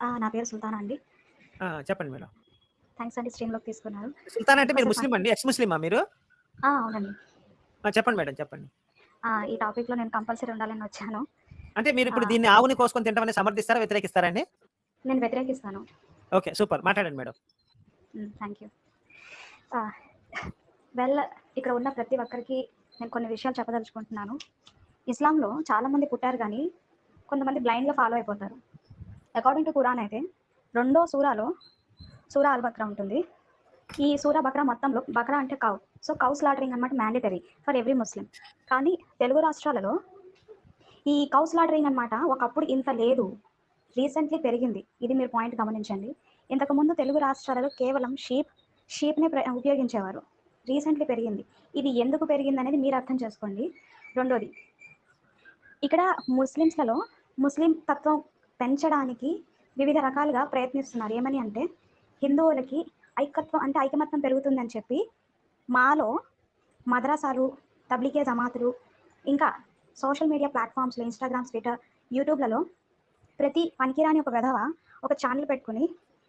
నా పేరు సుల్తానా అండి. చెప్పండి మేడం. థాంక్స్ అండి స్ట్రీమ్‌లోకి తీసుకున్నారు. సుల్తానా అంటే ఎక్కువ మీరు సేపు ముస్లిమా అండి? ఎక్స్ ముస్లిమా మీరు? అవునండి. చెప్పండి మేడం చెప్పండి. ఈ టాపిక్‌లో నేను కంపల్సరీ ఉండాలని వచ్చాను. అంటే మీరిప్పుడు ఆహ్, దీన్ని ఆవుని కోసుకొని తింటామని సమర్థిస్తారా? వ్యతిరేకిస్తారా అండి? నేను వ్యతిరేకిస్తాను. ఓకే. సూపర్. మాట్లాడండి మేడం. Thank you. ఆహ్, వెల్ ఇక్కడ ఉన్న ప్రతి ఒక్కరికి నేను కొన్ని విషయాలు చెప్పదలుచుకుంటున్నాను. ఇస్లాంలో చాలామంది పుట్టారు గానీ, కొంతమంది బ్లైండ్‌గా ఫాలో అయిపోతారు. అకార్డింగ్ టు ఖురాన్ అయితే రెండో సూరా అల్ బక్రా ఉంటుంది. ఈ సూరా బక్రా మొత్తంలో బక్రా అంటే కౌ. సో, కౌ స్లాటరింగ్ అనమాట మ్యాండేటరీ ఫర్ ఎవ్రీ ముస్లిం. కానీ తెలుగు రాష్ట్రాలలో ఈ కౌ స్లాటరింగ్ అనమాట ఒకప్పుడు ఇంత లేదు. రీసెంట్‌లీ పెరిగింది. ఇది మీరు పాయింట్ గమనించండి. ఇంతకుముందు తెలుగు రాష్ట్రాలలో కేవలం షీప్‌నే ఉపయోగించేవారు. రీసెంట్‌లీ పెరిగింది. ఇది ఎందుకు పెరిగిందనేది మీరు అర్థం చేసుకోండి. రెండోది, ఇక్కడ ముస్లిమ్స్‌లలో ముస్లిం తత్వం పెంచడానికి వివిధ రకాలుగా ప్రయత్నిస్తున్నారు. ఏమని అంటే, హిందువులకి ఐకమత్యం పెరుగుతుందని చెప్పి మాలో మద్రసాలు, తబ్లిగే జమాతులు, ఇంకా సోషల్ మీడియా ప్లాట్‌ఫామ్స్‌లో ఇన్‌స్టాగ్రామ్, ట్విట్టర్, యూట్యూబ్‌లలో ప్రతి పనికిరాని ఒక వెధవ ఒక ఛానెల్ పెట్టుకొని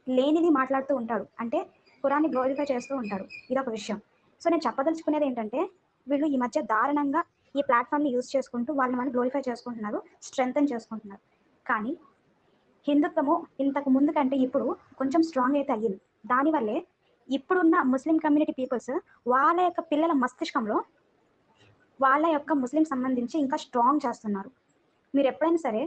లేనిది మాట్లాడుతూ ఉంటాడు. అంటే ఖురాన్‌ని గ్లోరిఫై చేస్తూ ఉంటాడు. ఇదొక విషయం. సో, నేను చెప్పదలుచుకునేది ఏంటంటే, వీళ్ళు ఈ మధ్య దారుణంగా ఈ ప్లాట్‌ఫామ్‌ని యూజ్ చేసుకుంటూ వాళ్ళని గ్లోరిఫై చేసుకుంటున్నారు. స్ట్రెంథెన్ చేసుకుంటున్నారు. కానీ హిందుత్వము ఇంతకు ముందు కంటే ఇప్పుడు కొంచెం స్ట్రాంగ్ అయితే అయ్యింది. దానివల్లే ఇప్పుడున్న ముస్లిం కమ్యూనిటీ పీపుల్స్ వాళ్ళ యొక్క పిల్లల మస్తిష్కంలో వాళ్ళ యొక్క ముస్లిం సంబంధించి ఇంకా స్ట్రాంగ్ చేస్తున్నారు. మీరెప్పుడైనా సరే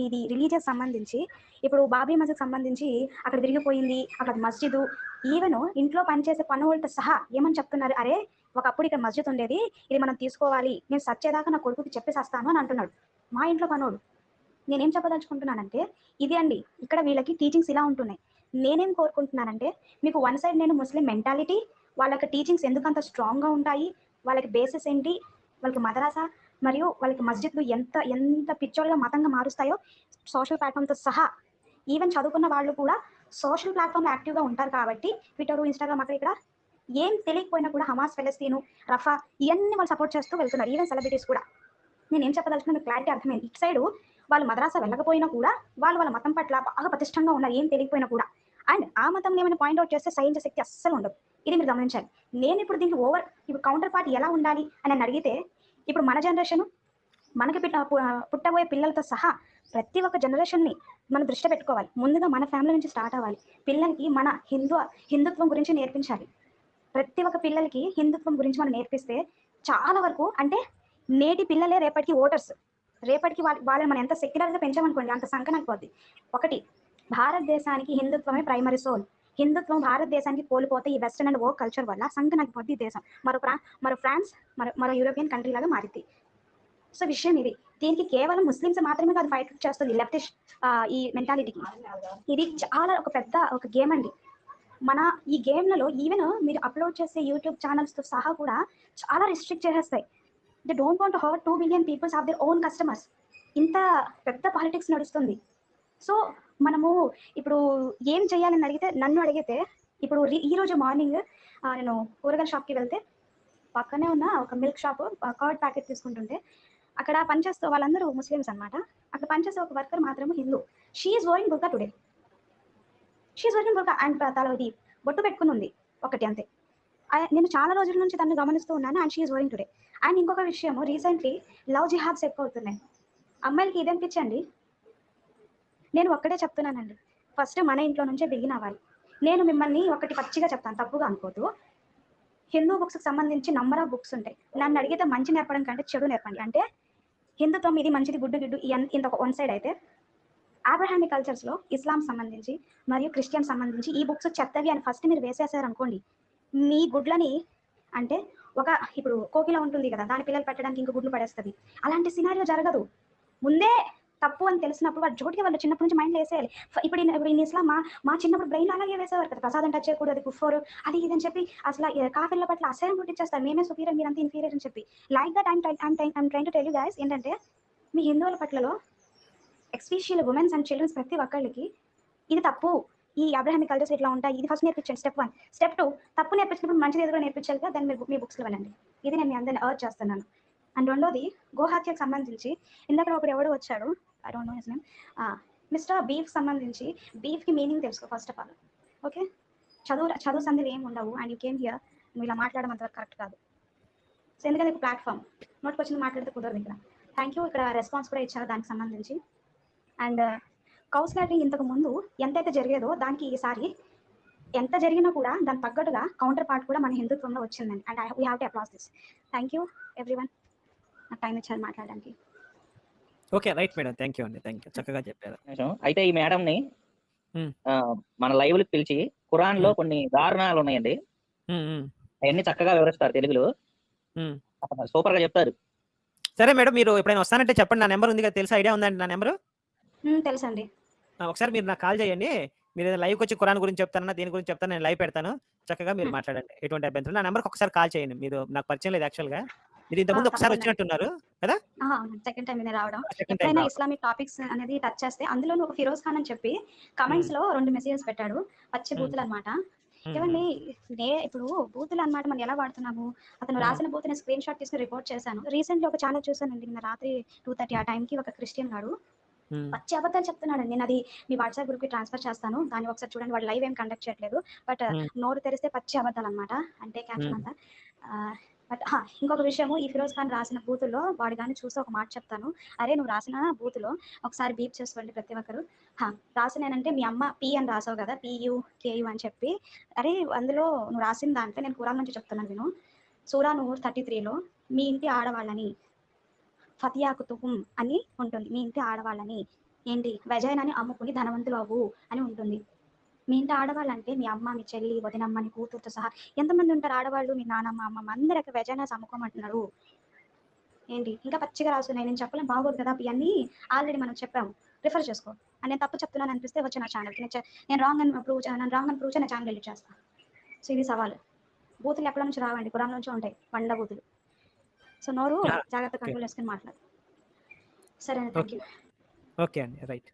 ఇది రిలీజియస్ సంబంధించి ఇప్పుడు బాబ్రీ మస్జిద్ సంబంధించి అక్కడ విరిగిపోయింది, అక్కడ మస్జిదు, ఈవెను ఇంట్లో పనిచేసే పనోళ్ళతో సహా ఏమని చెప్తున్నారు, "అరే! ఒకప్పుడు ఇక్కడ మస్జిద్ ఉండేది. ఇది మనం తీసుకోవాలి. నేను సచ్చేదాకా నా కొడుకుకి చెప్పి సస్తాను" అని అంటున్నాడు. మా ఇంట్లో పనోడు. నేనేం చెప్పదలుచుకుంటున్నానంటే, ఇది అండి. ఇక్కడ వీళ్ళకి టీచింగ్స్ ఇలా ఉంటున్నాయి. నేనేం కోరుకుంటున్నానంటే, మీకు వన్ సైడ్ నేను ముస్లిం మెంటాలిటీ, వాళ్ళకి టీచింగ్స్ ఎందుకంత స్ట్రాంగ్‌గా ఉంటాయి, వాళ్ళకి బేసిస్ ఏంటి, వాళ్ళకి మదరసా మరియు వాళ్ళకి మస్జిద్‌లు ఎంత ఎంత పిచ్చోలుగా మతంగా మారుస్తాయో సోషల్ ప్లాట్‌ఫామ్‌తో సహా. ఈవెన్ చదువుకున్న వాళ్ళు కూడా సోషల్ ప్లాట్‌ఫామ్‌లో యాక్టివ్‌గా ఉంటారు కాబట్టి ట్విట్టరు, ఇన్‌స్టాగ్రామ్ అక్కడ ఇక్కడ ఏం తెలియకపోయినా కూడా హమాస్, ఫెలస్తీను, రఫా ఇయన్నీ వాళ్ళు సపోర్ట్ చేస్తూ వెళ్తున్నారు. ఈవెన్ సెలబ్రిటీస్ కూడా. నేనేం చెప్పదలుచుకున్నా మీకు క్లారిటీ అర్థమైంది. ఇటు సైడు వాళ్ళు మద్రాసా వెళ్ళకపోయినా కూడా వాళ్ళు వాళ్ళ మతం పట్ల బాగా పటిష్టంగా ఉన్నారు. ఏం తెలియకపోయినా కూడా. అండ్ ఆ మతంలో ఏమైనా పాయింట్ ఔట్ చేస్తే సహించే శక్తి అస్సలు ఉండదు. ఇది మీరు గమనించాలి. నేనిప్పుడు దీనికి ఇప్పుడు కౌంటర్ పార్ట్ ఎలా ఉండాలి అని నన్ను అడిగితే, ఇప్పుడు మన జనరేషను మనకి పుట్టబోయే పిల్లలతో సహా ప్రతి ఒక్క జనరేషన్‌ని మనం దృష్టిలో పెట్టుకోవాలి. ముందుగా మన ఫ్యామిలీ నుంచి స్టార్ట్ అవ్వాలి. పిల్లలకి మన హిందుత్వం గురించి నేర్పించాలి. ప్రతి ఒక్క పిల్లలకి హిందుత్వం గురించి మనం నేర్పిస్తే చాలా వరకు అంటే నేటి పిల్లలే రేపటికి ఓటర్స్. రేపటికి వాళ్ళని మనం ఎంత సెక్యులర్‌గా పెంచామనుకోండి అంత సంకనాకిపోద్ది. ఒకటి, భారతదేశానికి హిందుత్వమే ప్రైమరీ సోల్. హిందుత్వం భారతదేశానికి కోల్పోతే ఈ వెస్టర్న్ అండ్ వోక్ కల్చర్ వల్ల సంకనాకిపోద్ది ఈ దేశం. మరో ఫ్రాన్స్, మరో యూరోపియన్ కంట్రీ లాగా మారిద్ది. సో, విషయం ఇది. దీనికి కేవలం ముస్లిమ్స్ మాత్రమే కాదు ఫైట్ చేస్తుంది లెఫ్టిస్ట్ ఈ మెంటాలిటీకి. ఇది చాలా ఒక పెద్ద ఒక గేమ్ అండి. మన ఈ గేమ్‌లలో ఈవెన్ మీరు అప్‌లోడ్ చేసే యూట్యూబ్ ఛానెల్స్‌తో సహా కూడా చాలా రిస్ట్రిక్ట్ చేసేస్తాయి. They don't want to hurt 2 billion peoples have their own customers. ఇంత పెద్ద పాలిటిక్స్ నడుస్తుంది. సో, మనము ఇప్పుడు ఏం చేయాలని నన్ను అడిగితే ఇప్పుడు ఈరోజు మార్నింగ్ నేను కూరగాయల షాప్‌కి వెళ్తే పక్కనే ఉన్న ఒక మిల్క్ షాపు కర్డ్ ప్యాకెట్ తీసుకుంటుంటే అక్కడ పనిచేస్తూ వాళ్ళందరూ ముస్లిమ్స్ అనమాట. అక్కడ పనిచేసే ఒక వర్కర్ మాత్రము Hindu. She is wearing burqa today. She is wearing burqa and ఇది బొట్టు పెట్టుకునుంది. ఒకటి అంతే. నేను చాలా రోజుల నుంచి తనని గమనిస్తూ ఉన్నాను. And she is going today. And ఇంకొక విషయము రీసెంట్‌లీ లవ్ జిహాద్స్ ఎక్కువవుతున్నాయి. అమ్మాయిలకి ఇదేం పిచ్చండి? నేను ఒక్కటే చెప్తున్నానండి. ఫస్ట్ మన ఇంట్లో నుంచే బిగిన్ అవ్వాలి. నేను మిమ్మల్ని ఒకటి పచ్చిగా చెప్తాను తప్పుగా అనుకోద్దు. హిందూ బుక్స్‌కి సంబంధించి నంబర్ ఆఫ్ బుక్స్ ఉంటాయి. నన్ను అడిగితే మంచి నేర్పడం కంటే చెడు నేర్పండి. అంటే హిందుత్వం ఇది మంచిది గుడ్డు గిడ్డు ఇంత వన్ సైడ్ అయితే అబ్రహామిక్ కల్చర్స్‌లో ఇస్లాం సంబంధించి మరియు క్రిస్టియన్ సంబంధించి ఈ బుక్స్ చెత్తవి అని ఫస్ట్ మీరు వేసేసారనుకోండి. మీ గుడ్లని అంటే ఇప్పుడు కోకిల ఉంటుంది కదా! దాని పిల్లలు పెట్టడానికి ఇంక గుడ్లు పడేస్తది. అలాంటి సినారియో జరగదు. ముందే తప్పు అని తెలిసినప్పుడు వాడి జోటికి వాళ్ళు చిన్నప్పటి నుంచి మైండ్‌లో ఏసేయాలి. ఇప్పుడు ఇన్ ఇస్లాం మా చిన్నప్పుడు బ్రెయిన్‌లో అలాగే వేసేవారు కదా! ప్రసాదం టచ్ చేయకూడదు, అది కుఫ్ఫారు అది ఇది అని చెప్పి అసల కాఫీర్ల పట్ల అసహ్యం పుట్టించేస్తారు. మేమే సుపీరియర్ మీరంతా ఇన్ఫీరియర్ అని చెప్పి. Like that I'm trying to tell you guys ఏంటంటే మీ హిందువుల పట్లలో ఎస్పెషల్లీ వుమెన్స్ అండ్ చిల్డ్రన్స్ ప్రతి ఒక్కళ్ళకి ఇది తప్పు. ఈ అబ్రహామిక్ కల్చర్స్ ఇట్లా ఉంటాయి. ఇది ఫస్ట్ నేర్పించండి స్టెప్ 1. స్టెప్ 2 తప్పు నేర్పించినప్పుడు మంచిది ఏదో నేర్పించాలి కదా! దాన్ని మీరు మీ బుక్స్‌లో వెళ్ళండి. ఇది నేను మీ అందరిని అర్జ్ చేస్తున్నాను. అండ్ రెండోది గోహత్యకు సంబంధించి ఇందాక ఎవడో వచ్చాడు. I don't know his name. Mister beef సంబంధించి బీఫ్కి మీనింగ్ తెలుసుకో ఫస్ట్ ఆఫ్ ఆల్. ఓకే, చదువు సందులు ఏమి ఉండవు అండ్ యూ కేమ్ హియర్. నువ్వు ఇలా మాట్లాడడం అంతవరకు కరెక్ట్ కాదు. సో ఎందుకంటే ఇది ప్లాట్ఫామ్, నోట్కి వచ్చింది మాట్లాడితే కుదరదు ఇక్కడ. Thank you. ఇక్కడ రెస్పాన్స్ కూడా ఇచ్చారు దానికి సంబంధించి. అండ్ కౌన్సిలింగ్ ఇంతకు ముందు ఎంతైతే జరిగేదో దానికి ఈసారి ఎంత జరిగినా కూడా దాని తగ్గట్టుగా కౌంటర్ పార్ట్ కూడా మన హిందుత్వంలో వచ్చిందండి. And we have to applause this. Thank you everyone, నాకు టైం ఇచ్చారు మాట్లాడడానికి. Okay, right madam. Thank you అండి, థ్యాంక్ యూ, చక్కగా చెప్పారు. అయితే ఈ మేడంని మన లైవ్కి పిలిచి ఖురాన్ లో కొన్ని దారుణాలు ఉన్నాయండి, అవన్నీ చక్కగా వివరిస్తారు తెలుగులో, సూపర్ గా చెప్తారు. సరే మేడం, మీరు ఎప్పుడైనా వస్తానంటే చెప్పండి. నా నెంబర్ ఉంది కదా, తెలుసు, ఐడియా ఉందండి నా నెంబరు. తెలుసండి. ఒకసారి మీరు నాకు కాల్ చేయండి. మీరు లైవ్కి వచ్చి ఖురాన్ గురించి చెప్తానన్నా దేని గురించి చెప్తాను, నేను లైవ్ పెడతాను. చక్కగా మీరు మాట్లాడండి, ఎటువంటి అభ్యంతరం. నా నెంబర్కి ఒకసారి కాల్ చేయండి. మీరు నాకు పరిచయం లేదు యాక్చువల్గా, మీరు ఇంతకుముందు ఒకసారి వచ్చినట్టున్నారు కదా. సెకండ్ టైం నేను రావడం. ఎప్పుడైనా ఇస్లామిక్ టాపిక్స్ అనేది టచ్ చేస్తే అందులో ఒక ఫిరోజ్ ఖాన్ అని చెప్పి కమెంట్స్ లో 2 మెసేజెస్ పెట్టాడు, పచ్చి బూతులు అనమాట. ఏమండి ఇప్పుడు బూతులు అనమాట మనం ఎలా వాడుతున్నాము, అతను రాసిన బూతుని స్క్రీన్ షాట్ తీసుకుని రిపోర్ట్ చేశాను. రీసెంట్లీ ఒక ఛానల్ చూసానండి, నిన్న రాత్రి 2:30 ఆ టైంకి ఒక క్రిస్టియన్ గాడు పచ్చి అబద్ధాలు చెప్తున్నాడు. నేను అది మీ వాట్సాప్ గ్రూప్ కి ట్రాన్స్ఫర్ చేస్తాను, దాన్ని ఒకసారి చూడండి. వాడు లైవ్ ఏం కండక్ట్ చేయట్లేదు, బట్ నోరు తెరిస్తే పచ్చి అబద్ధాలు అనమాట. అంటే క్యాప్షన్ అంతా. బట్ ఇంకొక విషయము, ఈ ఫిరోజ్ ఖాన్ రాసిన బూతుల్లో వాడు కానీ చూస్తే ఒక మాట చెప్తాను. అరే నువ్వు రాసిన బూతులో ఒకసారి బీప్ చేసుకోండి ప్రతి ఒక్కరు. రాసినేనంటే మీ అమ్మ పి అని రాసావు కదా, PUKU అని చెప్పి. అరే అందులో నువ్వు రాసిన దాంట్లో నేను ఖురాన్ నుంచి చెప్తున్నాను విను. సూరా నూర్ 33లో మీ ఇంటి ఆడవాళ్ళని ఫతియాకుతుహుం అని ఉంటుంది. మీ ఇంటి ఆడవాళ్ళని ఏంటి వెజైనాని అమ్ముకుని ధనవంతులు అవ్వు అని ఉంటుంది. మీ ఇంటి ఆడవాళ్ళంటే మీ అమ్మ, మీ చెల్లి, వదినమ్మ, నీ కూతురుతో సహా ఎంతమంది ఉంటారు ఆడవాళ్ళు, మీ నానమ్మ, అమ్మమ్మ, అందరికి వెజైనాస్ అమ్ముకోమంటున్నారు. ఏంటి ఇంకా పచ్చిగా రాస్తున్నాయి. నేను చెప్పలేం, బాగోదు కదా. ఇవన్నీ ఆల్రెడీ మనం చెప్పాము, రిఫర్ చేసుకో. అని నేను తప్పు చెప్తున్నాను అనిపిస్తే వచ్చి నా ఛానల్కి నేను రాంగ్ అని ప్రూవ్ నా ఛానల్ ఎడిట్ చేస్తాను. సో ఇది సవాల్. బూతులు ఎక్కడ నుంచి రావండి, ఖురాన్ నుంచి ఉంటాయి వంద బూతులు. సో నోరు జాగ్రత్త కంట్రోల్ చేసుకుని మాట్లాడు. సరే, థ్యాంక్ యూ. ఓకే అండి, రైట్.